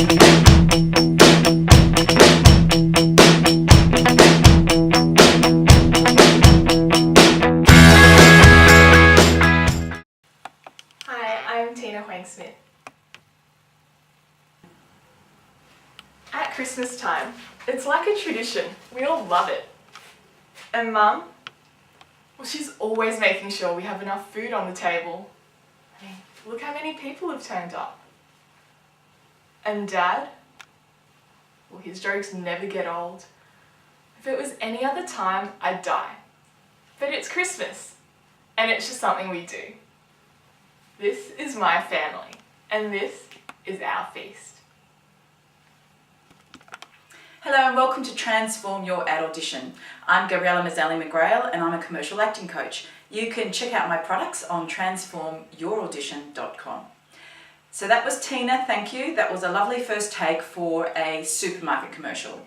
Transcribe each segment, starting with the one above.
At Christmas time, it's like a tradition. We all love it. And Mum? Well, she's always making sure we have enough food on the table. I mean, look how many people have turned up. And Dad? Well, his jokes never get old. If it was any other time, I'd die. But it's Christmas, and it's just something we do. This is my family, and this is our feast. Hello and welcome to Transform Your Ad Audition. I'm Gabriella Mazzali McGrail and I'm a commercial acting coach. You can check out my products on transformyouraudition.com. So that was Tina, thank you. That was a lovely first take for a supermarket commercial.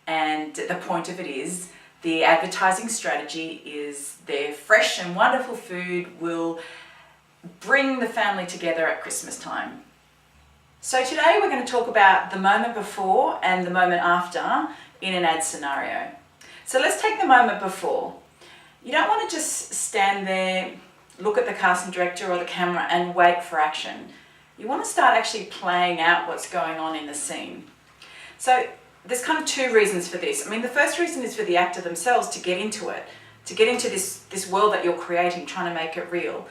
And the point of it is, the advertising strategy is their fresh and wonderful food will bring the family together at Christmas time. So today we're going to talk about the moment before and the moment after in an ad scenario. So let's take the moment before. You don't want to just stand there, look at the casting director or the camera and wait for action. You want to start actually playing out what's going on in the scene. So there's kind of two reasons for this. I mean, the first reason is for the actor themselves to get into it, to get into this world that you're creating, trying to make it real.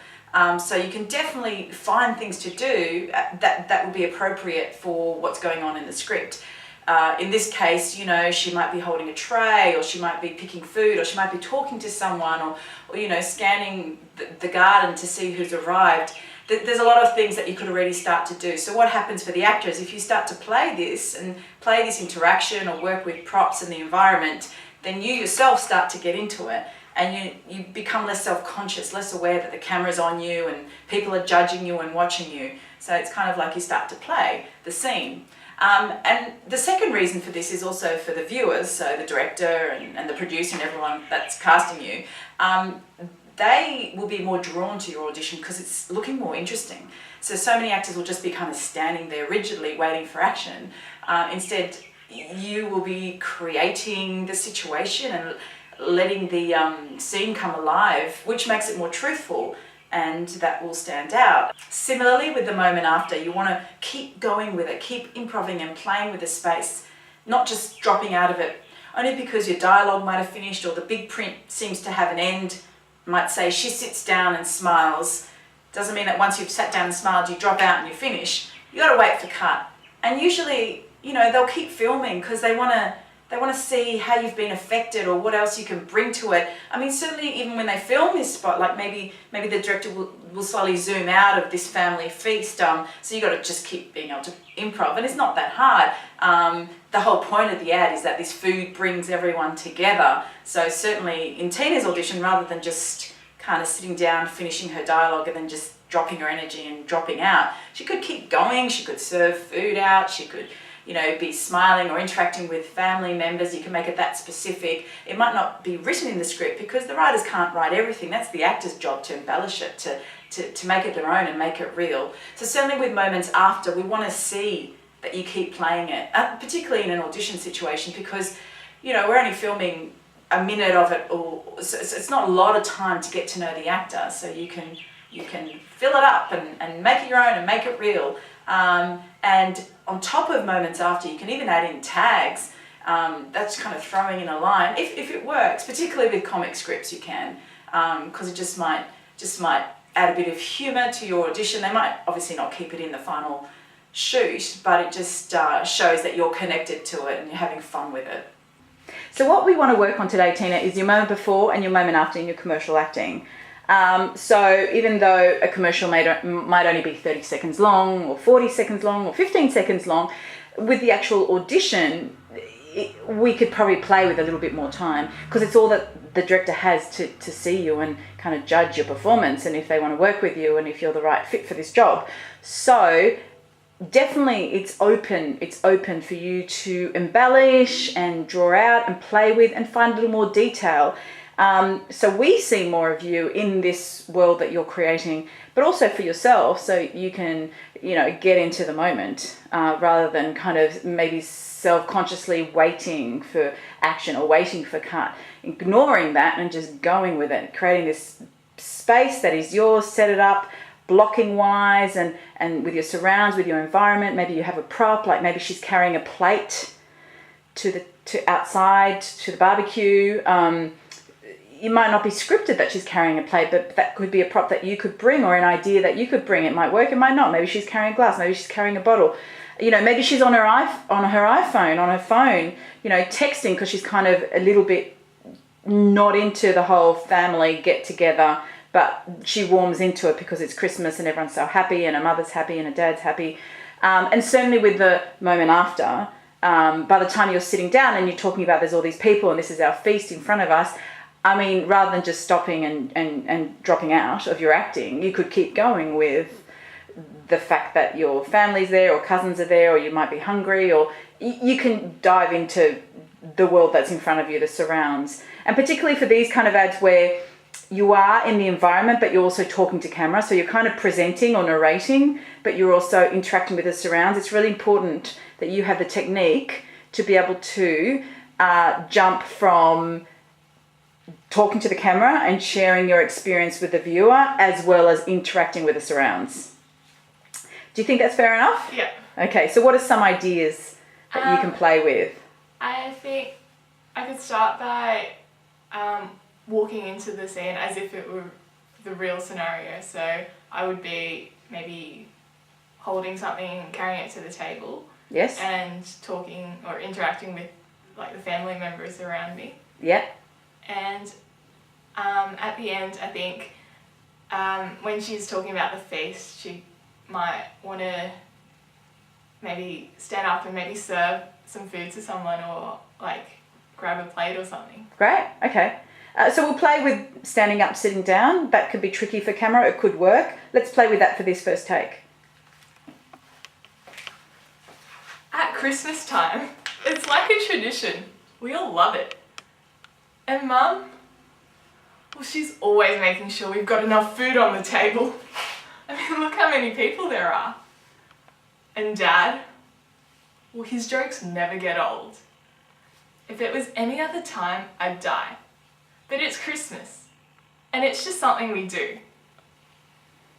So you can definitely find things to do that will be appropriate for what's going on in the script. In this case, you know, she might be holding a tray, or she might be picking food, or she might be talking to someone, or you know, scanning the garden to see who's arrived. There's a lot of things that you could already start to do. So what happens for the actors, if you start to play this interaction or work with props and the environment, then you yourself start to get into it. And you become less self-conscious, less aware that the camera's on you and people are judging you and watching you. So it's kind of like you start to play the scene. And the second reason for this is also for the viewers, so the director and the producer and everyone that's casting you. They will be more drawn to your audition because it's looking more interesting. So many actors will just be kind of standing there rigidly waiting for action. Instead, you will be creating the situation and letting the scene come alive, which makes it more truthful, and that will stand out. Similarly, with the moment after, you want to keep going with it, keep improvising and playing with the space, not just dropping out of it only because your dialogue might have finished or the big print seems to have an end. It might say she sits down and smiles. Doesn't mean that once you've sat down and smiled you drop out and you finish. You got to wait for cut. And usually, you know, they'll keep filming because they want to see how you've been affected or what else you can bring to it. I mean, certainly even when they film this spot, like maybe the director will slowly zoom out of this family feast. So you got to just keep being able to improv, and it's not that hard. The whole point of the ad is that this food brings everyone together. So certainly in Tina's audition, rather than just kind of sitting down, finishing her dialogue and then just dropping her energy and dropping out, she could keep going. She could serve food out. She could, you know, be smiling or interacting with family members. You can make it that specific. It might not be written in the script because the writers can't write everything. That's the actor's job to embellish it, to make it their own and make it real. So certainly with moments after, we want to see that you keep playing it, particularly in an audition situation, because, you know, we're only filming a minute of it, or so it's not a lot of time to get to know the actor. So you can fill it up and make it your own and make it real. And on top of moments after, you can even add in tags. That's kind of throwing in a line if it works, particularly with comic scripts. You can, because it just might add a bit of humour to your audition. They might obviously not keep it in the final shoot, but it just shows that you're connected to it and you're having fun with it. So what we want to work on today, Tina, is your moment before and your moment after in your commercial acting. So even though a commercial might only be 30 seconds long or 40 seconds long or 15 seconds long, with the actual audition, we could probably play with a little bit more time because it's all that the director has to see you and kind of judge your performance and if they want to work with you and if you're the right fit for this job. So definitely it's open for you to embellish and draw out and play with and find a little more detail. So we see more of you in this world that you're creating, but also for yourself, so you can, get into the moment rather than kind of maybe self-consciously waiting for action or waiting for cut, ignoring that and just going with it, creating this space that is yours, set it up, blocking wise and with your surrounds, with your environment. Maybe you have a prop, like maybe she's carrying a plate to outside to the barbecue. You might not be scripted that she's carrying a plate, but that could be a prop that you could bring or an idea that you could bring. It might work, it might not. Maybe she's carrying a glass, maybe she's carrying a bottle. Maybe she's on her iPhone, on her phone, texting because she's kind of a little bit not into the whole family get together, but she warms into it because it's Christmas and everyone's so happy and her mother's happy and her dad's happy. And certainly with the moment after, by the time you're sitting down and you're talking about there's all these people and this is our feast in front of us, rather than just stopping and dropping out of your acting, you could keep going with the fact that your family's there or cousins are there or you might be hungry, or you can dive into the world that's in front of you, the surrounds. And particularly for these kind of ads where you are in the environment but you're also talking to camera, so you're kind of presenting or narrating but you're also interacting with the surrounds, it's really important that you have the technique to be able to jump from talking to the camera and sharing your experience with the viewer as well as interacting with the surrounds. Do you think that's fair enough? Yeah. Okay, so what are some ideas that you can play with? I think I could start by walking into the scene as if it were the real scenario. So I would be maybe holding something and carrying it to the table. Yes. And talking or interacting with like the family members around me. Yeah. And at the end, I think when she's talking about the feast, she might want to maybe stand up and maybe serve some food to someone or like grab a plate or something. Great, okay. So we'll play with standing up, sitting down. That could be tricky for camera, it could work. Let's play with that for this first take. At Christmas time, it's like a tradition. We all love it. And Mum, well, she's always making sure we've got enough food on the table. Look how many people there are. And Dad, well, his jokes never get old. If it was any other time, I'd die. But it's Christmas, and it's just something we do.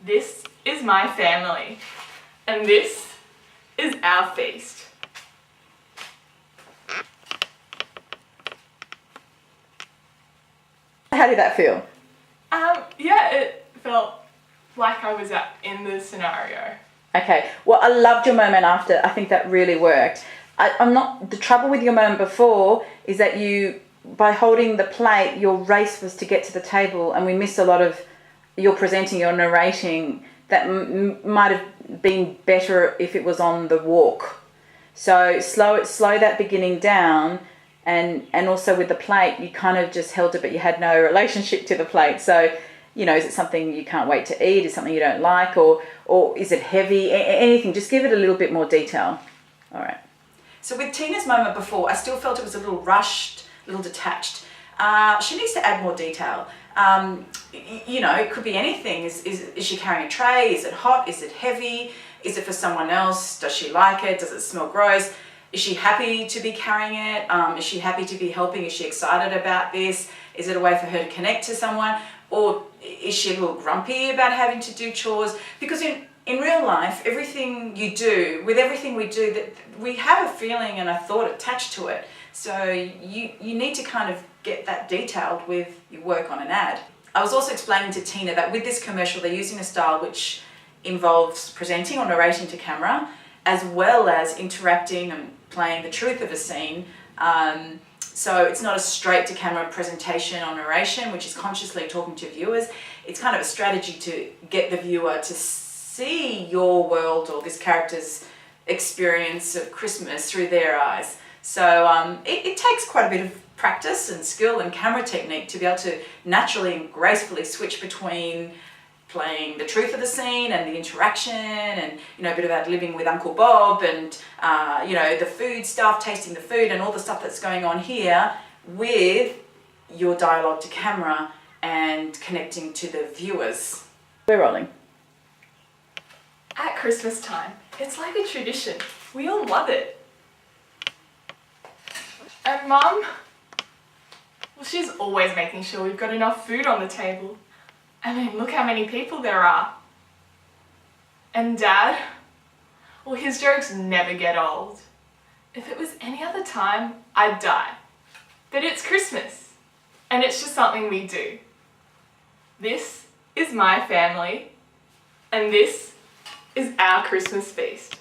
This is my family, and this is our feast. How did that feel? Yeah, it felt like I was in the scenario. Okay, well, I loved your moment after. I think that really worked. The trouble with your moment before is that by holding the plate, your race was to get to the table, and we missed a lot of your presenting, your narrating that might have been better if it was on the walk. So slow that beginning down, and also with the plate, you kind of just held it, but you had no relationship to the plate. So, is it something you can't wait to eat? Is it something you don't like? Or is it heavy? Anything, just give it a little bit more detail. All right. So with Tina's moment before, I still felt it was a little rushed, a little detached. She needs to add more detail. It could be anything. Is she carrying a tray? Is it hot? Is it heavy? Is it for someone else? Does she like it? Does it smell gross? Is she happy to be carrying it? Is she happy to be helping? Is she excited about this? Is it a way for her to connect to someone? Or is she a little grumpy about having to do chores? Because in real life, everything you do, with everything we do, that we have a feeling and a thought attached to it. So you need to kind of get that detailed with your work on an ad. I was also explaining to Tina that with this commercial, they're using a style which involves presenting or narrating to camera, as well as interacting and playing the truth of a scene. So it's not a straight to camera presentation or narration, which is consciously talking to viewers. It's kind of a strategy to get the viewer to see your world or this character's experience of Christmas through their eyes. So it takes quite a bit of practice and skill and camera technique to be able to naturally and gracefully switch between playing the truth of the scene and the interaction and, a bit about living with Uncle Bob and, the food stuff, tasting the food and all the stuff that's going on here with your dialogue to camera and connecting to the viewers. We're rolling. At Christmas time, it's like a tradition. We all love it. And Mum, well, she's always making sure we've got enough food on the table. I mean, look how many people there are. And Dad, well, his jokes never get old. If it was any other time, I'd die. But it's Christmas, and it's just something we do. This is my family, and this is our Christmas feast.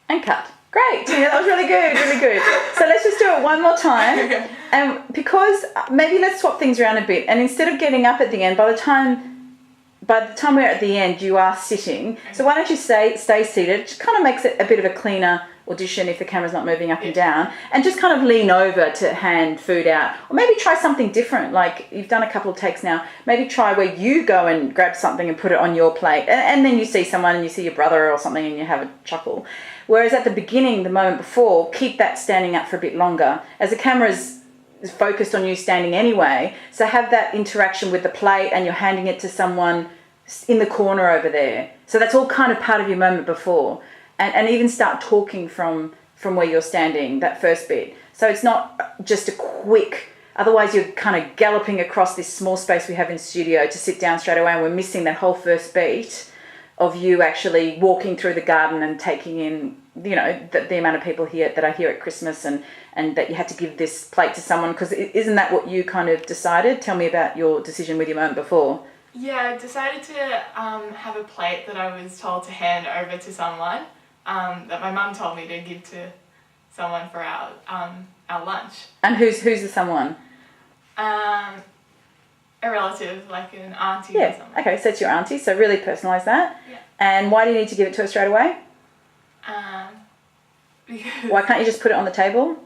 And cut. Great, Tina, that was really good, really good. So let's just do it one more time. And because maybe let's swap things around a bit. And instead of getting up at the end, by the time we're at the end, you are sitting. So why don't you stay seated? It just kind of makes it a bit of a cleaner audition if the camera's not moving up and down. And just kind of lean over to hand food out. Or maybe try something different. Like you've done a couple of takes now. Maybe try where you go and grab something and put it on your plate. And then you see someone and you see your brother or something and you have a chuckle. Whereas at the beginning, the moment before, keep that standing up for a bit longer. As the camera's focused on you standing anyway, so have that interaction with the plate and you're handing it to someone in the corner over there. So that's all kind of part of your moment before. And even start talking from where you're standing, that first bit. So it's not just a quick, otherwise you're kind of galloping across this small space we have in studio to sit down straight away and we're missing that whole first beat of you actually walking through the garden and taking in, you know, the amount of people here that are here at Christmas and that you had to give this plate to someone, because isn't that what you kind of decided? Tell me about your decision with your moment before. Yeah, I decided to have a plate that I was told to hand over to someone, that my mum told me to give to someone for our lunch. And who's the someone? A relative, like an auntie or something. Okay, so it's your auntie, so really personalise that. Yeah. And why do you need to give it to her straight away? Because, Why can't you just put it on the table?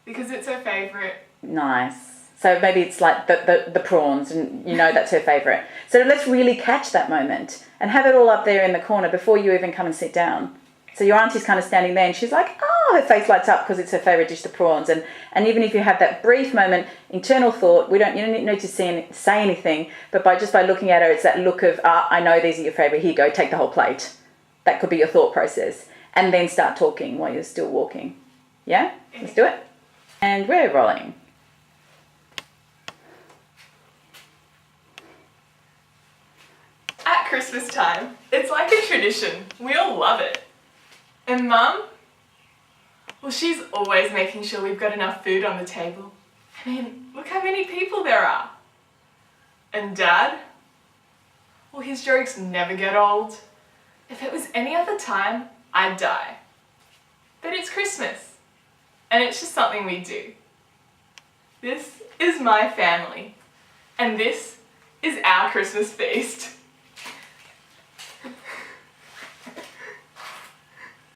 because it's her favourite. Nice. So maybe it's like the prawns and you know that's her favourite. So let's really catch that moment and have it all up there in the corner before you even come and sit down. So your auntie's kind of standing there and she's like, oh, her face lights up because it's her favourite dish, the prawns. And even if you have that brief moment, internal thought, you don't need to say anything, but by looking at her, it's that look of, I know these are your favourite, here you go, take the whole plate. That could be your thought process. And then start talking while you're still walking. Yeah? Let's do it. And we're rolling. At Christmas time, it's like a tradition. We all love it. And Mum, well, she's always making sure we've got enough food on the table. I mean, look how many people there are. And Dad, well, his jokes never get old. If it was any other time, I'd die. But it's Christmas, and it's just something we do. This is my family, and this is our Christmas feast.